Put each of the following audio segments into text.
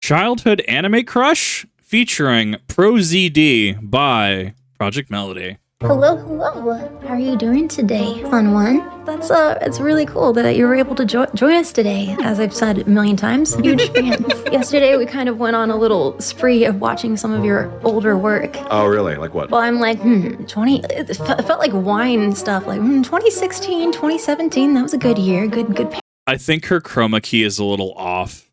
Childhood Anime Crush featuring ProZD by Projekt Melody. Hello. How are you doing today, fun one? It's really cool that you were able to join us today. As I've said a million times, huge fan. Yesterday we kind of went on a little spree of watching some of your older work. Oh, really? Like what? Well, I'm like, 20. It felt like wine stuff. Like 2016, 2017. That was a good year. Good. I think her chroma key is a little off.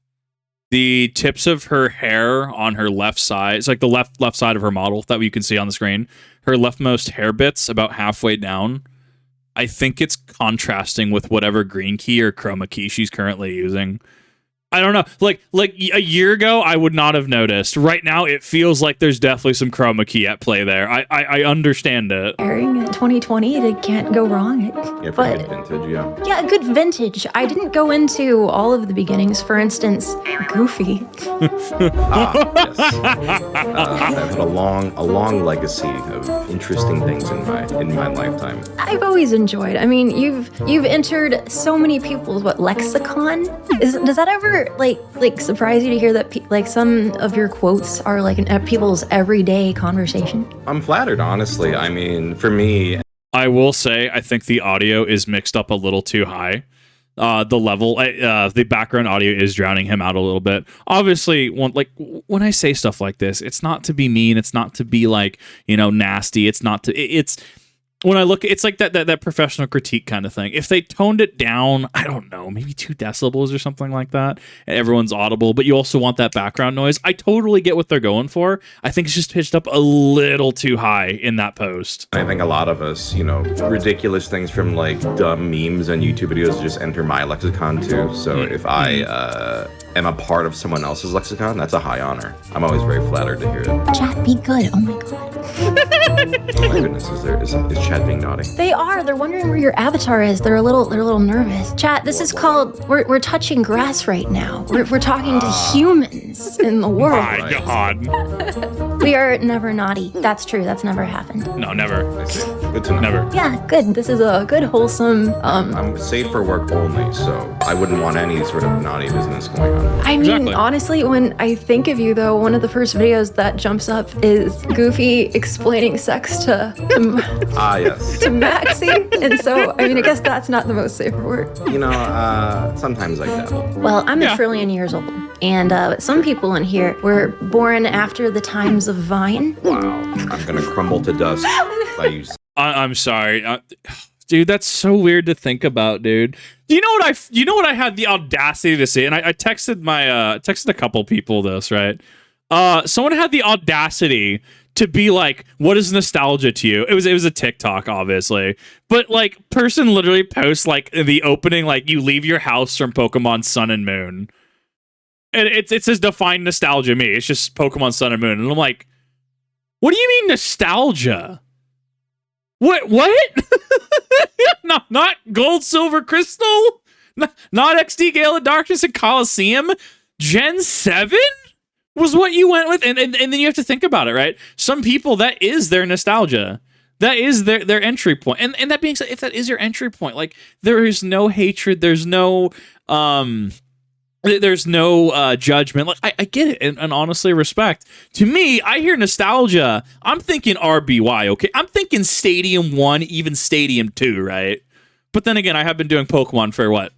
The tips of her hair on her left side, it's like the left side of her model that you can see on the screen. Her leftmost hair bits about halfway down. I think it's contrasting with whatever green key or chroma key she's currently using. I don't know. Like a year ago, I would not have noticed. Right now, it feels like there's definitely some chroma key at play there. I understand it. Airing in 2020, it can't go wrong. Yeah, pretty good vintage, yeah. Yeah, good vintage. I didn't go into all of the beginnings. For instance, Goofy. Yes. I've had a long legacy of interesting things in my lifetime. I've always enjoyed. I mean, you've entered so many people's lexicon. Does that ever like surprise you to hear that like some of your quotes are like in people's everyday conversation? I'm flattered, honestly. I mean, for me, I will say I think the audio is mixed up a little too high. The background audio is drowning him out a little bit. Obviously, when I say stuff like this, it's not to be mean. It's not to be like, nasty. It's when I look, it's like that professional critique kind of thing. If they toned it down, I don't know, maybe 2 decibels or something like that, and everyone's audible, but you also want that background noise. I totally get what they're going for. I think it's just pitched up a little too high in that post. I think a lot of us, ridiculous things from like dumb memes and YouTube videos just enter my lexicon too. So if I am a part of someone else's lexicon, that's a high honor. I'm always very flattered to hear it. Chat, be good. Oh my god. Oh my goodness, is chat being naughty? They are. They're wondering where your avatar is. They're a little nervous. Chat, this is called we're touching grass right now. We're talking to humans in the world. My god. We are never naughty. That's true. That's never happened. No, never. I see. Good to know. Never. Yeah, good. This is a good wholesome I'm safe for work only, so I wouldn't want any sort of naughty business going on. I mean, Exactly. Honestly, when I think of you, though, one of the first videos that jumps up is Goofy explaining sex to Yes. to Maxie. And so, I mean, I guess that's not the most safe word. Sometimes I dabble. Well, I'm Yeah. a trillion years old. And some people in here were born after the times of Vine. Wow. I'm gonna crumble to dust by you. I'm sorry. Dude, that's so weird to think about, dude. You know what I had the audacity to say, and I texted texted a couple people this, right? Someone had the audacity to be like, what is nostalgia to you? It was a TikTok, obviously. But like, person literally posts like the opening, like you leave your house from Pokemon Sun and Moon. And it says define nostalgia to me. It's just Pokemon Sun and Moon. And I'm like, what do you mean nostalgia? What? Not Gold, Silver, Crystal? Not XD, Gale of Darkness, and Coliseum? Gen 7 was what you went with? And then you have to think about it, right? Some people, that is their nostalgia. That is their entry point. And that being said, if that is your entry point, like, there is no hatred, there's no judgment. Like, I get it, and honestly respect. To me, I hear nostalgia, I'm thinking RBY, okay? I'm thinking Stadium 1, even Stadium 2, right? But then again, I have been doing Pokemon for,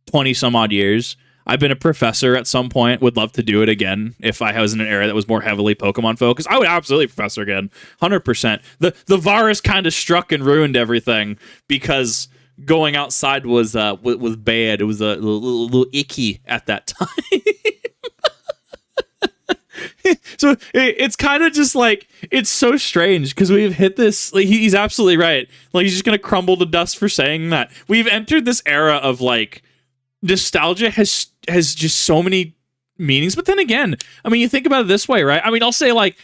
20 some odd years. I've been a professor at some point, would love to do it again. If I was in an era that was more heavily Pokemon focused, I would absolutely professor again, 100%. The virus kind of struck and ruined everything because going outside was bad. It was a little icky at that time. So it's kind of just like, it's so strange because we've hit this, like, he's absolutely right. Like, he's just going to crumble to dust for saying that. We've entered this era of like, nostalgia has just so many meanings. But then again, I mean, you think about it this way, right? I mean, I'll say like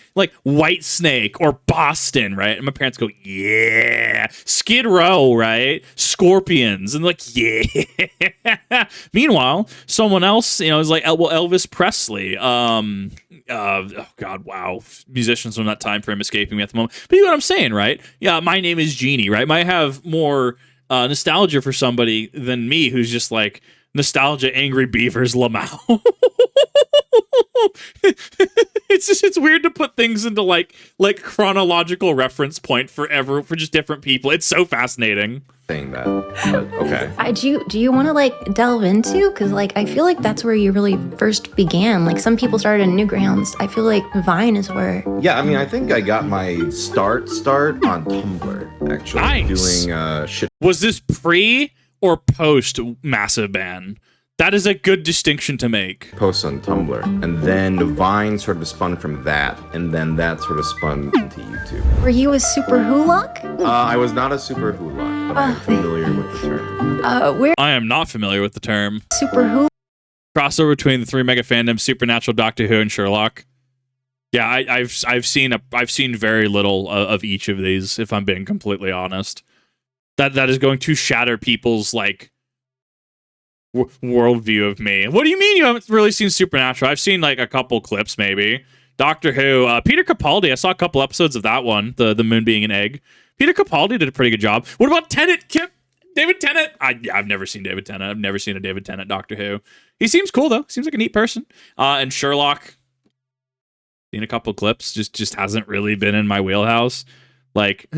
White Snake or Boston, right? And my parents go, yeah. Skid Row, right? Scorpions, and like, yeah. Meanwhile, someone else, is like, Elvis Presley. Oh God, wow. Musicians from that time frame escaping me at the moment. But you know what I'm saying, right? Yeah, My Name is Jeannie, right? Might have more nostalgia for somebody than me, who's just like, Nostalgia, Angry Beavers, Lamau. It's weird to put things into like chronological reference point for just different people. It's so fascinating. Saying that, but okay. Do you want to like delve into? Because like I feel like that's where you really first began. Like some people started in Newgrounds. I feel like Vine is where. Yeah, I mean, I think I got my start on Tumblr actually. Nice. Doing shit. Was this pre or post Massive Ban? That is a good distinction to make. Posts on Tumblr, and then Vine sort of spun from that, and then that sort of spun into YouTube. Were you a super hulock? I was not a super hulock, but I'm familiar with the term. Where I am not familiar with the term. super hulock? Crossover between the three mega fandoms, Supernatural, Doctor Who, and Sherlock. Yeah, I've seen very little of each of these, if I'm being completely honest. That is going to shatter people's like worldview of me. What do you mean you haven't really seen Supernatural? I've seen like a couple clips, maybe. Doctor Who, Peter Capaldi. I saw a couple episodes of that one, the moon being an egg. Peter Capaldi did a pretty good job. What about Tennant, Kip? David Tennant? I've never seen David Tennant. I've never seen a David Tennant Doctor Who. He seems cool though. Seems like a neat person. And Sherlock, seen a couple clips. Just hasn't really been in my wheelhouse. Like.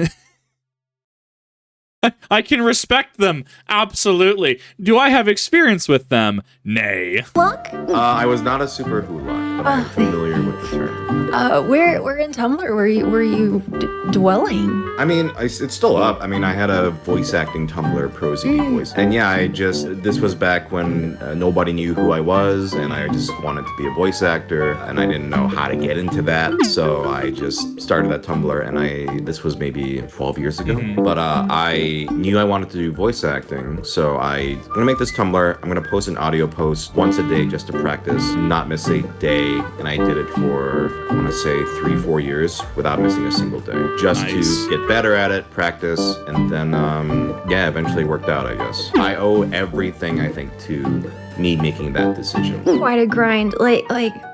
I can respect them, absolutely. Do I have experience with them? Nay. I was not a super hulock, but I'm familiar with the term. Where in Tumblr were you dwelling? I mean, it's still up. I mean, I had a voice acting Tumblr, ProZD voice. And yeah, this was back when nobody knew who I was, and I just wanted to be a voice actor, and I didn't know how to get into that. So I just started that Tumblr, and this was maybe 12 years ago. But I knew I wanted to do voice acting, so I'm gonna make this Tumblr. I'm gonna post an audio post once a day just to practice, not miss a day. And I did it for, I wanna say 3-4 years without missing a single day. Just to get better at it, practice, and then, yeah, eventually worked out, I guess. I owe everything, I think, to me making that decision. Quite a grind.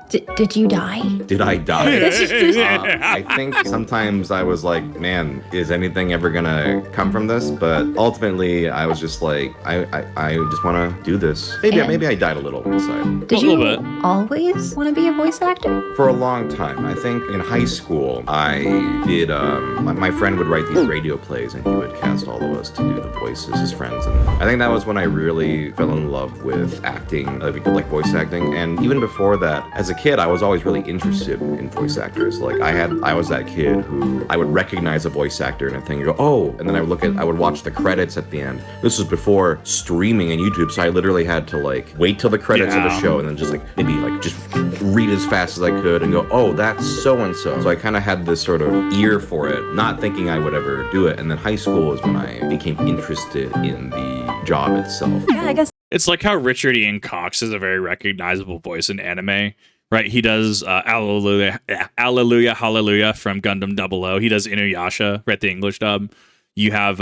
Did you die? Did I die? I think sometimes I was like, man, is anything ever gonna come from this? But ultimately, I was just like, I just want to do this. Maybe I died a little inside. Did you always want to be a voice actor? For a long time. I think in high school, I did, my friend would write these radio plays and he would cast all of us to do the voices as friends. And I think that was when I really fell in love with acting, like voice acting. And even before that, as a kid, I was always really interested in voice actors. Like I was that kid who I would recognize a voice actor in a thing and go, oh, and then I would watch the credits at the end. This was before streaming and YouTube, so I literally had to like wait till the credits of the show and then just like maybe like just read as fast as I could and go, oh, that's so and so. So I kind of had this sort of ear for it, not thinking I would ever do it. And then high school is when I became interested in the job itself. Yeah, I guess. It's like how Richard Ian Cox is a very recognizable voice in anime. Right, he does Alleluia, Hallelujah from Gundam 00. He does Inuyasha, right, the English dub. You have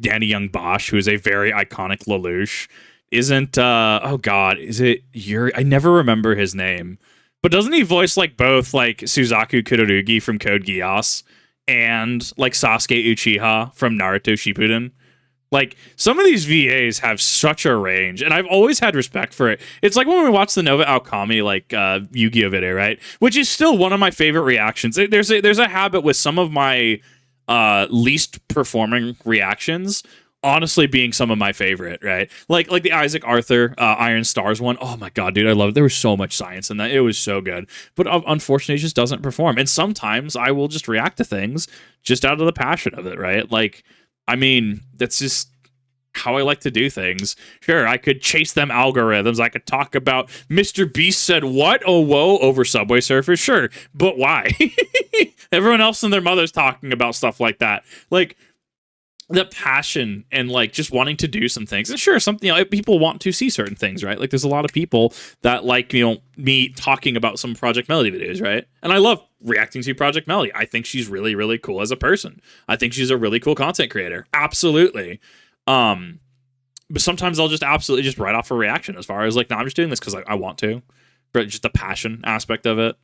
Danny Young Bosch, who is a very iconic Lelouch. Isn't, oh god, is it Yuri? I never remember his name. But doesn't he voice like both like Suzaku Kurorugi from Code Geass and like Sasuke Uchiha from Naruto Shippuden? Like, some of these VAs have such a range, and I've always had respect for it. It's like when we watch the Nova Alchemy, like, Yu-Gi-Oh! Video, right? Which is still one of my favorite reactions. There's a habit with some of my least performing reactions, honestly being some of my favorite, right? Like the Isaac Arthur Iron Stars one. Oh my god, dude, I love it. There was so much science in that. It was so good. But unfortunately, it just doesn't perform. And sometimes I will just react to things just out of the passion of it, right? Like, I mean, that's just how I like to do things. Sure, I could chase them algorithms. I could talk about Mr. Beast said what? Oh, whoa, over Subway Surfers. Sure, but why? Everyone else and their mother's talking about stuff like that. Like, the passion and like just wanting to do some things. And sure, something, you know, people want to see certain things, right? Like, there's a lot of people that like, you know, me talking about some Projekt Melody videos, right? And I love reacting to Projekt Melody. I think she's really, really cool as a person. I think she's a really cool content creator. Absolutely. But sometimes I'll just absolutely just write off a reaction as far as like, no, I'm just doing this because I want to. But just the passion aspect of it.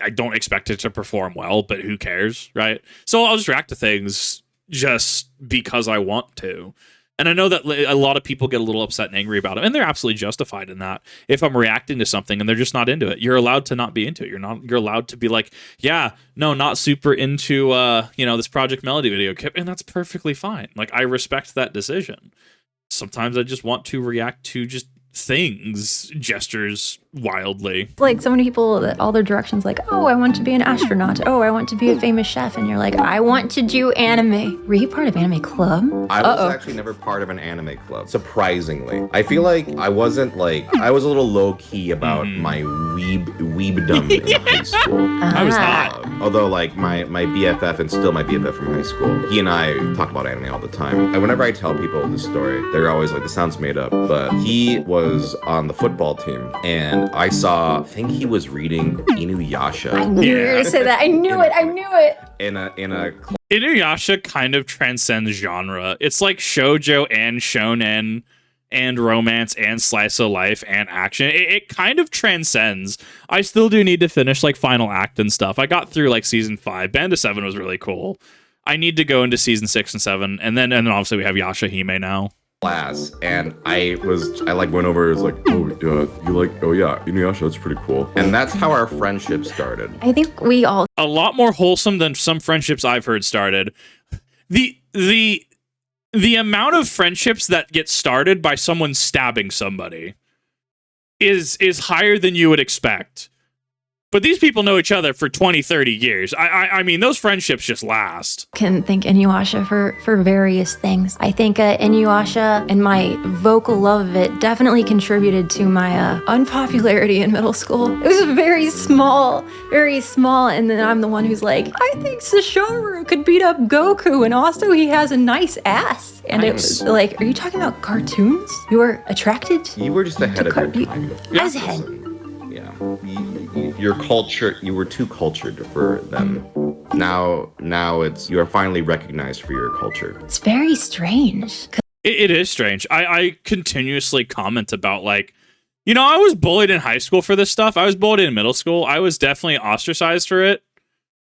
I don't expect it to perform well, but who cares, right? So I'll just react to things just because I want to. And I know that a lot of people get a little upset and angry about it, and they're absolutely justified in that. If I'm reacting to something and they're just not into it, you're allowed to not be into it. You're allowed to be like, yeah, no, not super into this Project Melody video, and that's perfectly fine. Like, I respect that decision. Sometimes I just want to react to just things, gestures wildly. Like so many people that all their directions like, oh, I want to be an astronaut. Oh, I want to be a famous chef. And you're like, I want to do anime. Were you part of anime club? I was actually never part of an anime club, surprisingly. I feel like I was a little low key about my weebdom in high school. I was not. Although like my BFF and still my BFF from high school, he and I talk about anime all the time. And whenever I tell people this story, they're always like, this sounds made up. But he was on the football team, and I think he was reading Inuyasha. I knew you were going to say that. I knew it. In a Inuyasha kind of transcends genre. It's like shoujo and shonen and romance and slice of life and action. It kind of transcends. I still do need to finish like final act and stuff. I got through like season 5. Band of 7 was really cool. I need to go into season 6 and 7, and then obviously we have Yashahime now. Class, and I went over, it was like, Inuyasha, that's pretty cool. And that's how our friendship started. I think we all A lot more wholesome than some friendships I've heard started. The amount of friendships that get started by someone stabbing somebody is higher than you would expect. But these people know each other for 20, 30 years. I mean, those friendships just last. can thank Inuyasha for various things. I think Inuyasha and my vocal love of it definitely contributed to my unpopularity in middle school. It was very small, and then I'm the one who's like, I think Sashoru could beat up Goku, and also he has a nice ass. And it was like, are you talking about cartoons? You were attracted? You were just ahead of your time. I was ahead. Yeah. Your culture, you were too cultured for them. Now you are finally recognized for your culture. It's very strange. It is strange. I continuously comment about like, I was bullied in high school for this stuff. I was bullied in middle school. I was definitely ostracized for it.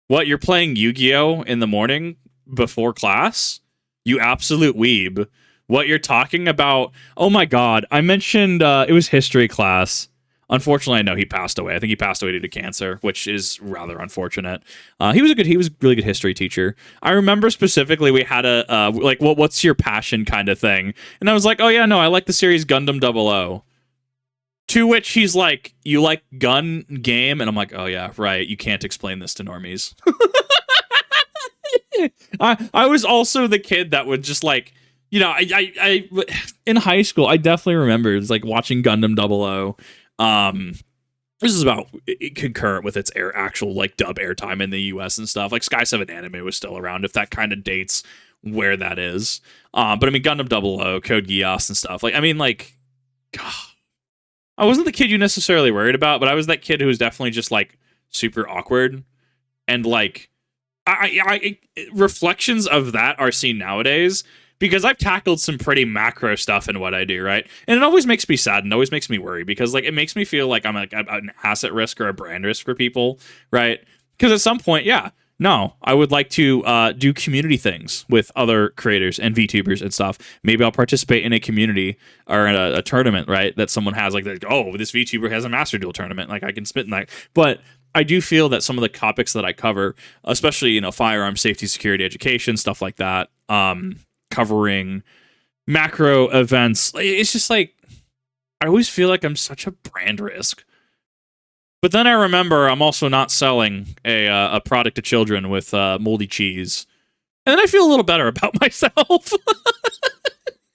What, you're playing Yu-Gi-Oh in the morning before class? You absolute weeb. What, you're talking about? Oh my God. I mentioned it was history class. Unfortunately, I know he passed away. I think he passed away due to cancer, which is rather unfortunate. He was a really good history teacher. I remember specifically we had a what's your passion kind of thing, and I was like, oh yeah, no, I like the series Gundam 00. To which he's like, you like gun game, and I'm like, oh yeah, right. You can't explain this to normies. I was also the kid that would just like, I in high school, I definitely remember it's like watching Gundam 00. This is about concurrent with its actual like dub airtime in the US and stuff. Like Sky 7 anime was still around, if that kind of dates where that is. But I mean Gundam 00, Code Geass and stuff. Like, I mean, like, God, I wasn't the kid you necessarily worried about, but I was that kid who was definitely just like super awkward. And like, I reflections of that are seen nowadays, because I've tackled some pretty macro stuff in what I do, right? And it always makes me sad and always makes me worry, because like it makes me feel like I'm like an asset risk or a brand risk for people, right? Because at some point, I would like to do community things with other creators and VTubers and stuff. Maybe I'll participate in a community or in a tournament, right? That someone has like, oh, this VTuber has a Master Duel tournament. Like I can spit in that. But I do feel that some of the topics that I cover, especially, firearm safety, security, education, stuff like that, covering macro events, it's just like, I always feel like I'm such a brand risk. But then I remember I'm also not selling a product to children with moldy cheese. And then I feel a little better about myself.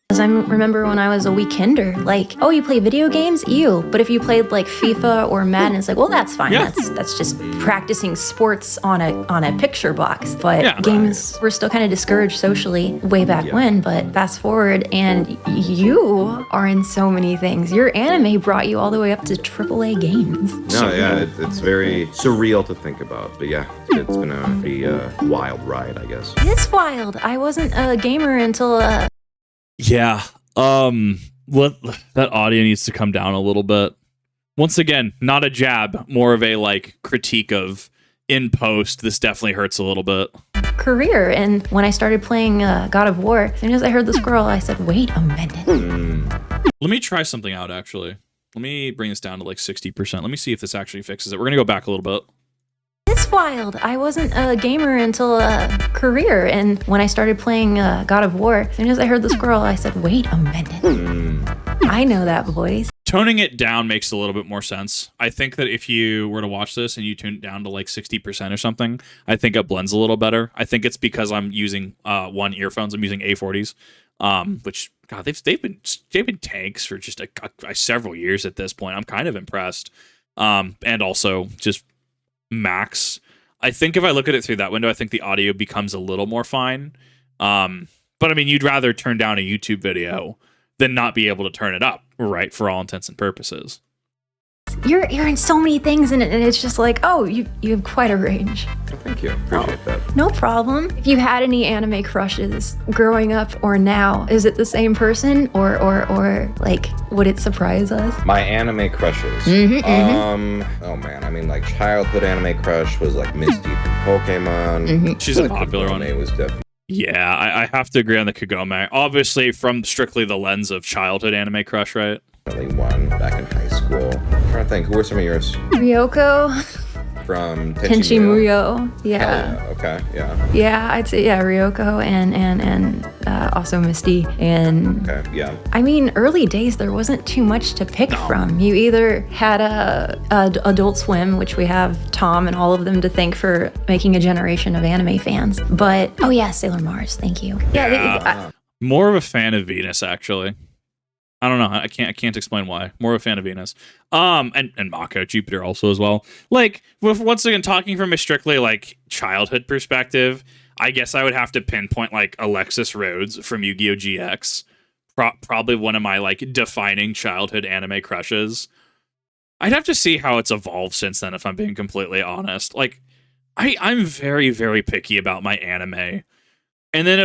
I remember when I was a weekender, like, oh, you play video games? Ew. But if you played like FIFA or Madden, it's like, well, that's fine. Yeah. That's just practicing sports on a picture box. But games were still kind of discouraged socially way back when. But fast forward, and you are in so many things. Your anime brought you all the way up to AAA games. No, yeah, it's very surreal to think about. But yeah, it's been a pretty wild ride, I guess. It's wild. I wasn't a gamer until Yeah. That audio needs to come down a little bit. Once again, not a jab, more of a like critique of in post, this definitely hurts a little bit. Career. And when I started playing God of War, as soon as I heard the squirrel, I said, wait a minute. Let me try something out, actually. Let me bring this down to like 60%. Let me see if this actually fixes it. We're going to go back a little bit. It's wild. I wasn't a gamer until career. And when I started playing God of War, as soon as I heard the squirrel, I said, wait a minute. I know that voice. Toning it down makes a little bit more sense. I think that if you were to watch this and you tune it down to like 60% or something, I think it blends a little better. I think it's because I'm using one earphones. I'm using A40s, which God, they've been tanks for just several years at this point. I'm kind of impressed, and also just max. I think if I look at it through that window, I think the audio becomes a little more fine. But I mean, you'd rather turn down a YouTube video than not be able to turn it up, right? For all intents and purposes. You're in so many things, and it's just like, oh, you have quite a range. Thank you. Appreciate that. No problem. If you had any anime crushes growing up or now, is it the same person or like would it surprise us? My anime crushes. Oh man, I mean like childhood anime crush was like Misty from Pokemon. She's a popular one. It was definitely. Yeah, I have to agree on the Kagome. Obviously, from strictly the lens of childhood anime crush, right? One back in high school. I'm trying to think, who were some of yours? Ryoko. From Tenchi Muyo. Yeah. Okay, yeah. Yeah, I'd say Ryoko and also Misty. And okay, yeah. I mean, early days there wasn't too much to pick from. You either had a Adult Swim, which we have Tom and all of them to thank for making a generation of anime fans. But oh yeah, Sailor Mars. Thank you. Yeah. More of a fan of Venus, actually. I don't know. I can't explain why. More of a fan of Venus. And Mako, Jupiter also as well. Like, once again, talking from a strictly like childhood perspective, I guess I would have to pinpoint like Alexis Rhodes from Yu-Gi-Oh! GX. Probably one of my like defining childhood anime crushes. I'd have to see how it's evolved since then, if I'm being completely honest. Like, I'm very, very picky about my anime. And then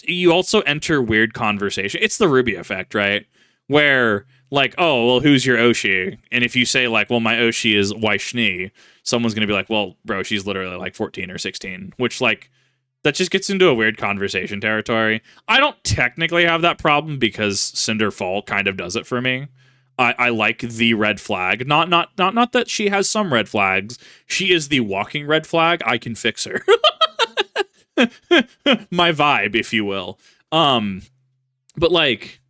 you also enter weird conversation. It's the Ruby effect, right? Where, like, oh, well, who's your Oshi? And if you say, like, well, my Oshi is Waishni, someone's going to be like, well, bro, she's literally, like, 14 or 16. Which, like, that just gets into a weird conversation territory. I don't technically have that problem because Cinder Fall kind of does it for me. I like the red flag. Not that she has some red flags. She is the walking red flag. I can fix her. My vibe, if you will. But like,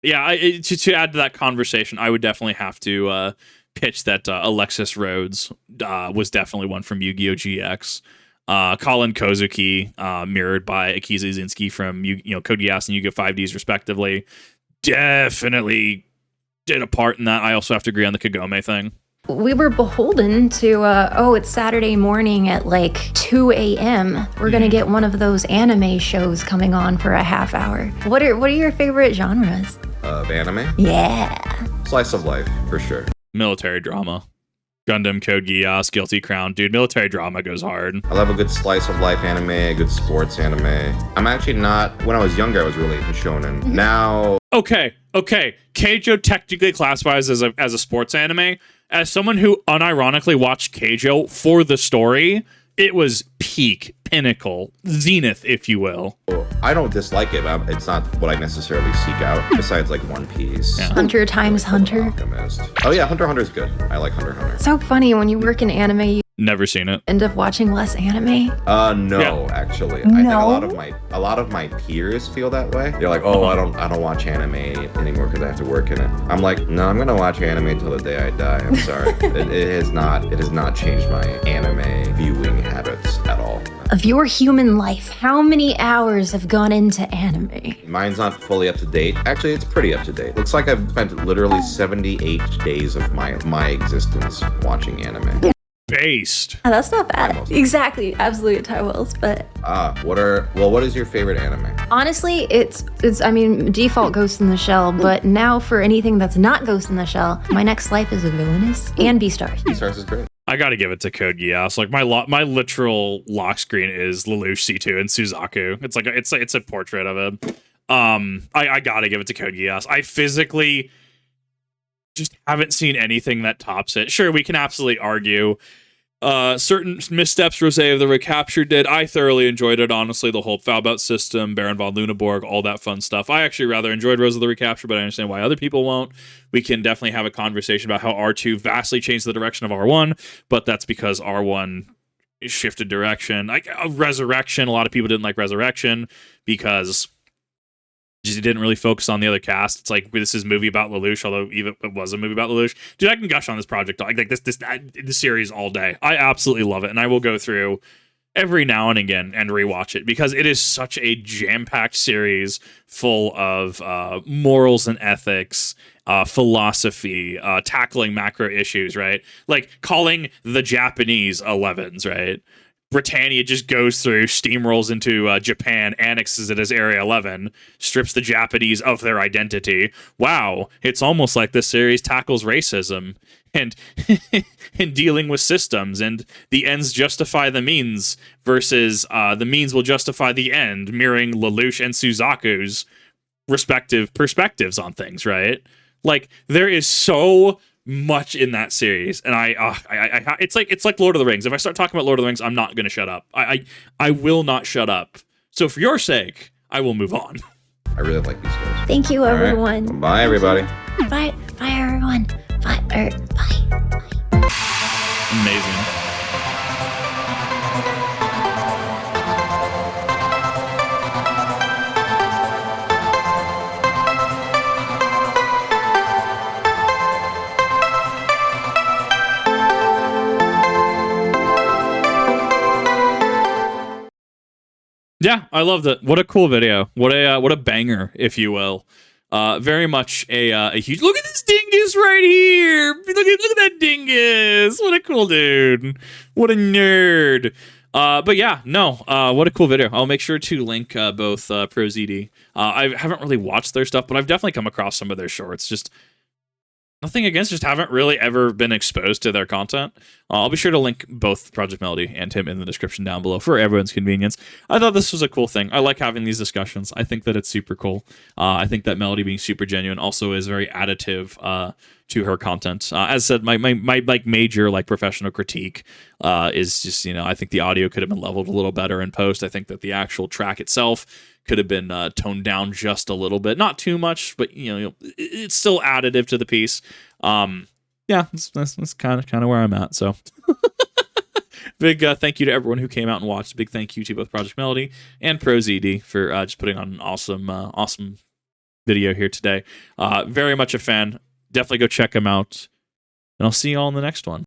yeah, to add to that conversation, I would definitely have to pitch that Alexis Rhodes was definitely one from Yu-Gi-Oh! GX. Colin Kozuki, mirrored by Akiza Izinski from Code Geass and Yu-Gi-Oh! 5Ds respectively, definitely did a part in that. I also have to agree on the Kagome thing. We were beholden to, it's Saturday morning at like 2 a.m. We're going to get one of those anime shows coming on for a half hour. What are your favorite genres? Of anime? Yeah. Slice of life, for sure. Military drama. Gundam, Code Geass, Guilty Crown. Dude, military drama goes hard. I love a good slice of life anime, a good sports anime. I'm actually not... When I was younger, I was really into shonen. Now... Okay. Keijo technically classifies as a sports anime. As someone who unironically watched Keijo for the story, it was peak, pinnacle, zenith, if you will. I don't dislike it, but it's not what I necessarily seek out, besides like One Piece. Yeah. Hunter times Hunter. Alchemist. Oh yeah, Hunter x Hunter is good. I like Hunter x Hunter. So funny, when you work in anime, you Never seen it. end up watching less anime. No, Yeah. actually. I think a lot of my peers feel that way. They're like, oh, I don't watch anime anymore because I have to work in it. I'm like, no, I'm gonna watch anime until the day I die. I'm sorry. it has not changed my anime viewing habits at all. Of your human life, how many hours have gone into anime? Mine's not fully up to date. Actually, it's pretty up to date. Looks like I've spent literally 78 days of my existence watching anime. Based. Oh, that's not bad. Exactly, absolutely Tyrells, but what is your favorite anime? honestly, it's default Ghost in the Shell, but now for anything that's not Ghost in the Shell, My Next Life is a Villainous and Beastars. Beastars is great. I gotta give it to Code Geass. Like my literal lock screen is Lelouch C2 and Suzaku. It's like it's a portrait of him. I gotta give it to Code Geass. I physically just haven't seen anything that tops it. Sure, we can absolutely argue Certain missteps Rose of the Recapture did. I thoroughly enjoyed it, honestly. The whole Falbout system, Baron von Luneborg, all that fun stuff. I actually rather enjoyed Rose of the Recapture, but I understand why other people won't. We can definitely have a conversation about how R2 vastly changed the direction of R1, but that's because R1 shifted direction. Like Resurrection, a lot of people didn't like Resurrection because just didn't really focus on the other cast. It's like this is a movie about Lelouch, although even it was a movie about Lelouch. Dude, I can gush on this project like this series all day. I absolutely love it, and I will go through every now and again and rewatch it because it is such a jam-packed series full of morals and ethics, philosophy, tackling macro issues, right? Like calling the Japanese 11s, right? Britannia just goes through, steamrolls into Japan, annexes it as Area 11, strips the Japanese of their identity. Wow, it's almost like this series tackles racism and and dealing with systems, and the ends justify the means versus the means will justify the end, mirroring Lelouch and Suzaku's respective perspectives on things, right? Like, there is so much in that series, and it's like Lord of the Rings. If I start talking about Lord of the Rings, I'm not going to shut up. I will not shut up. So for your sake, I will move on. I really like these shows. Thank you, everyone. Right. Bye, everybody. Bye, everyone. Bye. Amazing. Yeah, I loved it. What a cool video. What a banger, if you will. Very much a huge. Look at this dingus right here. Look at that dingus. What a cool dude. What a nerd. But yeah, no. What a cool video. I'll make sure to link both ProZD. I haven't really watched their stuff, but I've definitely come across some of their shorts. Just nothing against, just haven't really ever been exposed to their content. I'll be sure to link both Projekt Melody and him in the description down below for everyone's convenience. I thought this was a cool thing. I like having these discussions. I think that it's super cool. I think that Melody being super genuine also is very additive to her content. As I said, my like major like professional critique is just, I think the audio could have been leveled a little better in post. I think that the actual track itself could have been toned down just a little bit, not too much, but it's still additive to the piece. Yeah, that's kind of where I'm at. So, big thank you to everyone who came out and watched. Big thank you to both Projekt Melody and ProZD for just putting on an awesome video here today. Very much a fan. Definitely go check them out, and I'll see you all in the next one.